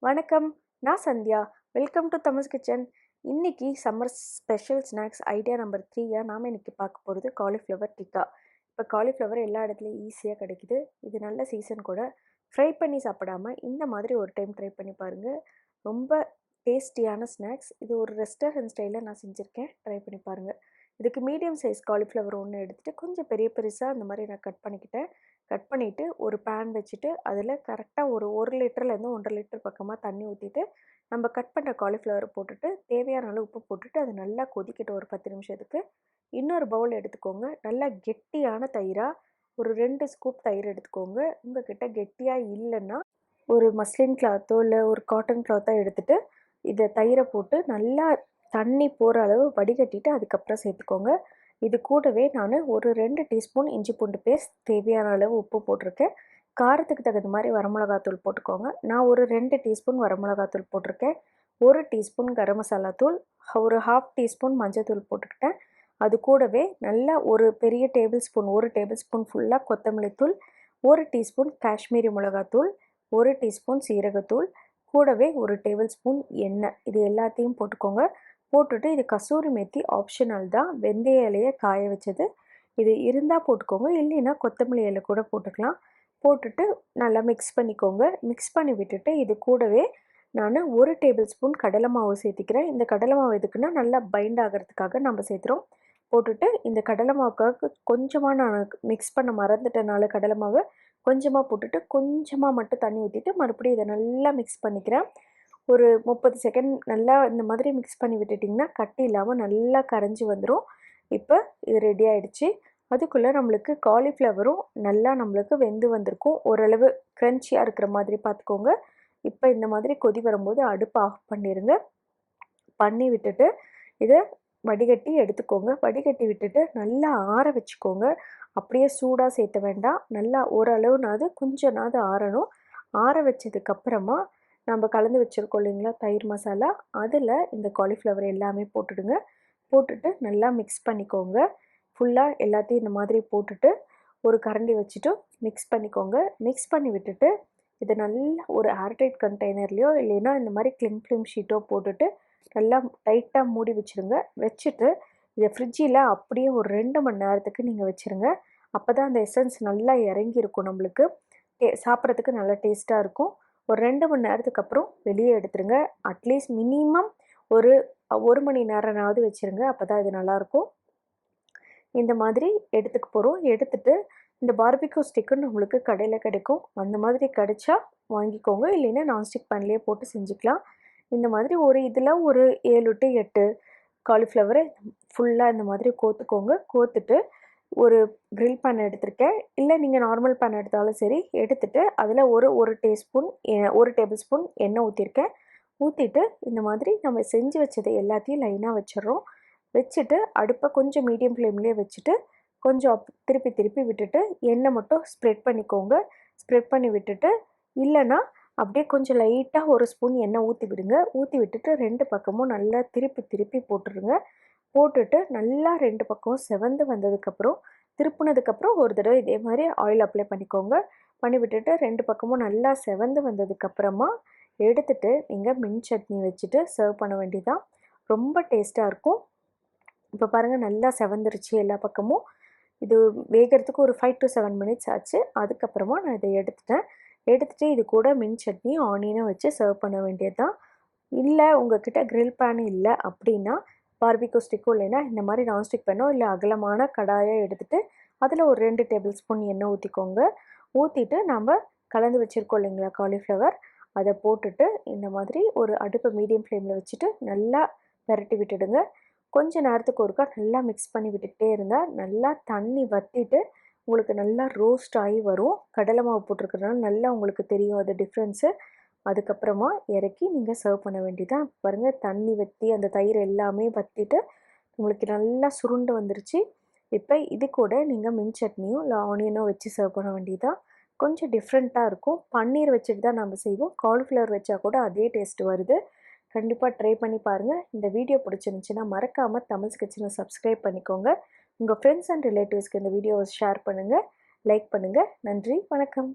வணக்கம். நான் Sandhya. Welcome to Thamas kitchen. இன்னைக்கு summer special snacks idea number 3யா நாம இன்னைக்கு பார்க்க போகிறது காலிஃப்ளவர் டிக்கா. இப்போ காலிஃப்ளவர் எல்லா இடத்துலையும் ஈஸியாக கிடைக்குது. இது நல்ல சீசன் கூட. ஃப்ரை பண்ணி சாப்பிடாம இந்த மாதிரி ஒரு டைம் ட்ரை பண்ணி பாருங்கள். ரொம்ப டேஸ்டியான ஸ்நாக்ஸ். இது ஒரு ரெஸ்டாரண்ட் ஸ்டைலில் நான் செஞ்சுருக்கேன். ட்ரை பண்ணி பாருங்கள். இதுக்கு மீடியம் சைஸ் காலிஃப்ளவர் ஒன்று எடுத்துகிட்டு கொஞ்சம் பெருசாக அந்த மாதிரி நான் கட் பண்ணிக்கிட்டேன். கட் பண்ணிவிட்டு ஒரு பேன் வச்சுட்டு அதில் கரெக்டாக ஒரு லிட்டர்லேருந்து 1.5 லிட்டர் பக்கமாக தண்ணி ஊற்றிட்டு நம்ம கட் பண்ணுற காலிஃப்ளவரை போட்டுட்டு தேவையான அளவு உப்பு போட்டுட்டு அது நல்லா கொதிக்கிட்டு ஒரு 10 நிமிஷத்துக்கு. இன்னொரு பவுல் எடுத்துக்கோங்க. நல்லா கெட்டியான தயிராக ஒரு 2 ஸ்கூப் தயிர் எடுத்துக்கோங்க. உங்ககிட்ட கெட்டியாக இல்லைன்னா ஒரு மஸ்லின் கிளாத்தோ இல்லை ஒரு காட்டன் கிளாத்தோ எடுத்துகிட்டு இதை தயிரை போட்டு நல்லா தண்ணி போகிற அளவு வடிகட்டிட்டு அதுக்கப்புறம் சேர்த்துக்கோங்க. இது கூடவே நான் ஒரு 2 டீஸ்பூன் இஞ்சி பூண்டு பேஸ்ட், தேவையான அளவு உப்பு போட்டிருக்கேன். காரத்துக்கு தகுந்த மாதிரி வரமிளகாத்தூள் போட்டுக்கோங்க. நான் ஒரு 2 டீஸ்பூன் வரமிளகாத்தூள் போட்டிருக்கேன். 1 டீஸ்பூன் கரம் மசாலா தூள், ஒரு 1/2 டீஸ்பூன் மஞ்சள் போட்டுக்கிட்டேன். அது கூடவே நல்லா ஒரு பெரிய டேபிள் ஸ்பூன் 1 டேபிள் ஸ்பூன் ஃபுல்லாக கொத்தமல்லி தூள், 1 டீஸ்பூன் காஷ்மீரி மிளகாத்தூள், 1 டீஸ்பூன் சீரகத்தூள், கூடவே 1 டேபிள் ஸ்பூன் எண்ணெய். இது எல்லாத்தையும் போட்டுக்கோங்க. போட்டுட்டு இது கசூரி மேத்தி ஆப்ஷனல் தான். வெந்தய இலையை காய வச்சது. இது இருந்தால் போட்டுக்கோங்க, இல்லைன்னா கொத்தமல்லி இலை கூட போட்டுக்கலாம். போட்டுட்டு நல்லா மிக்ஸ் பண்ணிக்கோங்க. மிக்ஸ் பண்ணி விட்டுட்டு இது கூடவே நான் 1 டேபிள் ஸ்பூன் கடலை மாவு சேர்த்திக்கிறேன். இந்த கடலை மாவு எதுக்குன்னா நல்லா பைண்ட் ஆகிறதுக்காக நம்ம சேர்த்துறோம். போட்டுட்டு இந்த கடலை மாவுக்காக கொஞ்சமாக நான் மிக்ஸ் பண்ண மறந்துட்டனால கடலை மாவை கொஞ்சமாக போட்டுட்டு கொஞ்சமாக மட்டும் தண்ணி ஊற்றிட்டு மறுபடியும் இதை நல்லா மிக்ஸ் பண்ணிக்கிறேன். ஒரு 30 செகண்ட் நல்லா இந்த மாதிரி மிக்ஸ் பண்ணி விட்டுட்டிங்கன்னா கட்டி இல்லாமல் நல்லா கரைஞ்சி வந்துடும். இப்போ இது ரெடி ஆகிடுச்சு. அதுக்குள்ளே நம்மளுக்கு காலிஃப்ளவரும் நல்லா நம்மளுக்கு வெந்து வந்திருக்கும். ஓரளவு க்ரன்ச்சியாக இருக்கிற மாதிரி பார்த்துக்கோங்க. இப்போ இந்த மாதிரி கொதி வரும்போது அடுப்பை ஆஃப் பண்ணிடுங்க. பண்ணி விட்டுட்டு இதை வடிகட்டி எடுத்துக்கோங்க. வடிகட்டி விட்டுட்டு நல்லா ஆற வச்சுக்கோங்க. அப்படியே சூடாக சேர்த்த வேண்டாம். நல்லா ஓரளவுனாவது கொஞ்சனாவது ஆறணும். ஆற வச்சதுக்கப்புறமா நம்ம கலந்து வச்சுருக்கோம் இல்லைங்களா தயிர் மசாலா, அதில் இந்த காலிஃப்ளவர் எல்லாமே போட்டுடுங்க. போட்டுட்டு நல்லா மிக்ஸ் பண்ணிக்கோங்க. ஃபுல்லாக எல்லாத்தையும் இந்த மாதிரி போட்டுட்டு ஒரு கரண்டி வச்சுட்டு மிக்ஸ் பண்ணிக்கோங்க. மிக்ஸ் பண்ணி விட்டுட்டு இதை நல்லா ஒரு ஏர்டைட் கண்டெய்னர்லையோ இல்லைன்னா இந்த மாதிரி ஃபிலிம் ஷீட்டோ போட்டுட்டு நல்லா டைட்டாக மூடி வச்சுருங்க. வச்சுட்டு இதை ஃப்ரிட்ஜில் அப்படியே ஒரு 2 மணி நேரத்துக்கு நீங்கள் வச்சுருங்க. அப்போ தான் அந்த எசன்ஸ் நல்லா இறங்கியிருக்கும். நம்மளுக்கு சாப்பிட்றதுக்கு நல்லா டேஸ்ட்டாக இருக்கும். ஒரு 2 மணி நேரத்துக்கு அப்புறம் வெளியே எடுத்துருங்க. அட்லீஸ்ட் மினிமம் ஒரு மணி நேரமாவது வச்சுருங்க. அப்போ தான் இது நல்லாயிருக்கும். இந்த மாதிரி எடுத்துக்க போகிறோம். எடுத்துகிட்டு இந்த பார்பிக்யூ ஸ்டிக்குன்னு நம்மளுக்கு கடையில் கிடைக்கும். அந்த மாதிரி கிடைச்சா வாங்கிக்கோங்க. இல்லைன்னா நான்ஸ்டிக் பேன்லேயே போட்டு செஞ்சுக்கலாம். இந்த மாதிரி இதில் ஒரு 7 to 8 காலிஃப்ளவரை ஃபுல்லாக இந்த மாதிரி கோத்துக்கோங்க. கோத்துட்டு ஒரு க்ரில் பேன் எடுத்திருக்கேன். இல்லை நீங்கள் நார்மல் பேன் எடுத்தாலும் சரி. எடுத்துகிட்டு அதில் ஒரு டேபிள் ஸ்பூன் எண்ணெய் ஊற்றிருக்கேன். ஊற்றிட்டு இந்த மாதிரி நம்ம செஞ்சு வச்சது எல்லாத்தையும் லைனாக வச்சிடுறோம். வச்சுட்டு அடுப்பை கொஞ்சம் மீடியம் ஃப்ளேம்லேயே வச்சுட்டு கொஞ்சம் திருப்பி விட்டுட்டு எண்ணெய் மட்டும் ஸ்ப்ரெட் பண்ணிக்கோங்க. ஸ்ப்ரெட் பண்ணி விட்டுட்டு இல்லைன்னா அப்படியே கொஞ்சம் லைட்டாக ஒரு ஸ்பூன் எண்ணெய் ஊற்றி விடுங்க. ஊற்றி விட்டுட்டு 2 பக்கமும் நல்லா திருப்பி போட்டுருங்க. போட்டுட்டு நல்லா 2 பக்கம் செவந்து வந்ததுக்கப்புறம் திருப்புனதுக்கப்புறம் ஒரு தடவை இதே மாதிரி ஆயில் அப்ளை பண்ணிக்கோங்க. பண்ணி விட்டுட்டு 2 பக்கமும் நல்லா செவந்து வந்ததுக்கப்புறமா எடுத்துகிட்டு நீங்கள் மின் சட்னி வச்சுட்டு சர்வ் பண்ண வேண்டியதான். ரொம்ப டேஸ்ட்டாக இருக்கும். இப்போ பாருங்கள் நல்லா செவந்துருச்சு எல்லா பக்கமும். இது வேகிறதுக்கு ஒரு 5 to 7 மினிட்ஸ் ஆச்சு. அதுக்கப்புறமா நான் இதை எடுத்துகிட்டு இது கூட மின் சட்னி ஆனியனும் வச்சு சர்வ் பண்ண வேண்டியது தான். இல்லை உங்கள்கிட்ட க்ரில் பேன் இல்லை அப்படின்னா பார்பிக்யூ ஸ்டிக்கோ இல்லைன்னா இந்த மாதிரி நான்ஸ்டிக் பேனோ இல்லை அகலமான கடாயை எடுத்துகிட்டு அதில் ஒரு 2 டேபிள் ஸ்பூன் எண்ணெய் ஊற்றிக்கோங்க. ஊற்றிட்டு நம்ம கலந்து வச்சுருக்கோம் இல்லைங்களா காலிஃப்ளவர், அதை போட்டுட்டு இந்த மாதிரி ஒரு அடுப்பை மீடியம் ஃப்ளேமில் வச்சுட்டு நல்லா பரட்டி விட்டுடுங்க. கொஞ்சம் நேரத்துக்கு ஒருக்கா நல்லா மிக்ஸ் பண்ணி விட்டுக்கிட்டே இருந்தால் நல்லா தண்ணி வற்றிட்டு உங்களுக்கு நல்லா ரோஸ்ட் ஆகி வரும். கடலை மாவு போட்டிருக்கிறதுனால நல்லா உங்களுக்கு தெரியும் அது டிஃப்ரென்ஸு. அதுக்கப்புறமா இறக்கி நீங்கள் சர்வ் பண்ண வேண்டியதான். பாருங்கள் தண்ணி வற்றி அந்த தயிர் எல்லாமே வற்றிட்டு உங்களுக்கு நல்லா சுருண்டு வந்துருச்சு. இப்போ இது கூட நீங்கள் மின் சட்னியும் இல்லை ஆனியனோ வச்சு சர்வ் பண்ண வேண்டியதான். கொஞ்சம் டிஃப்ரெண்ட்டாக இருக்கும். பன்னீர் வச்சுட்டு தான் நம்ம செய்வோம். காலிஃப்ளவர் வச்சா கூட அதே டேஸ்ட் வருது. கண்டிப்பாக ட்ரை பண்ணி பாருங்கள். இந்த வீடியோ பிடிச்சிருந்துச்சின்னா மறக்காமல் தமிழ் கிச்சனை சப்ஸ்கிரைப் பண்ணிக்கோங்க. உங்கள் ஃப்ரெண்ட்ஸ் அண்ட் ரிலேட்டிவ்ஸ்க்கு இந்த வீடியோவை ஷேர் பண்ணுங்கள், லைக் பண்ணுங்கள். நன்றி, வணக்கம்.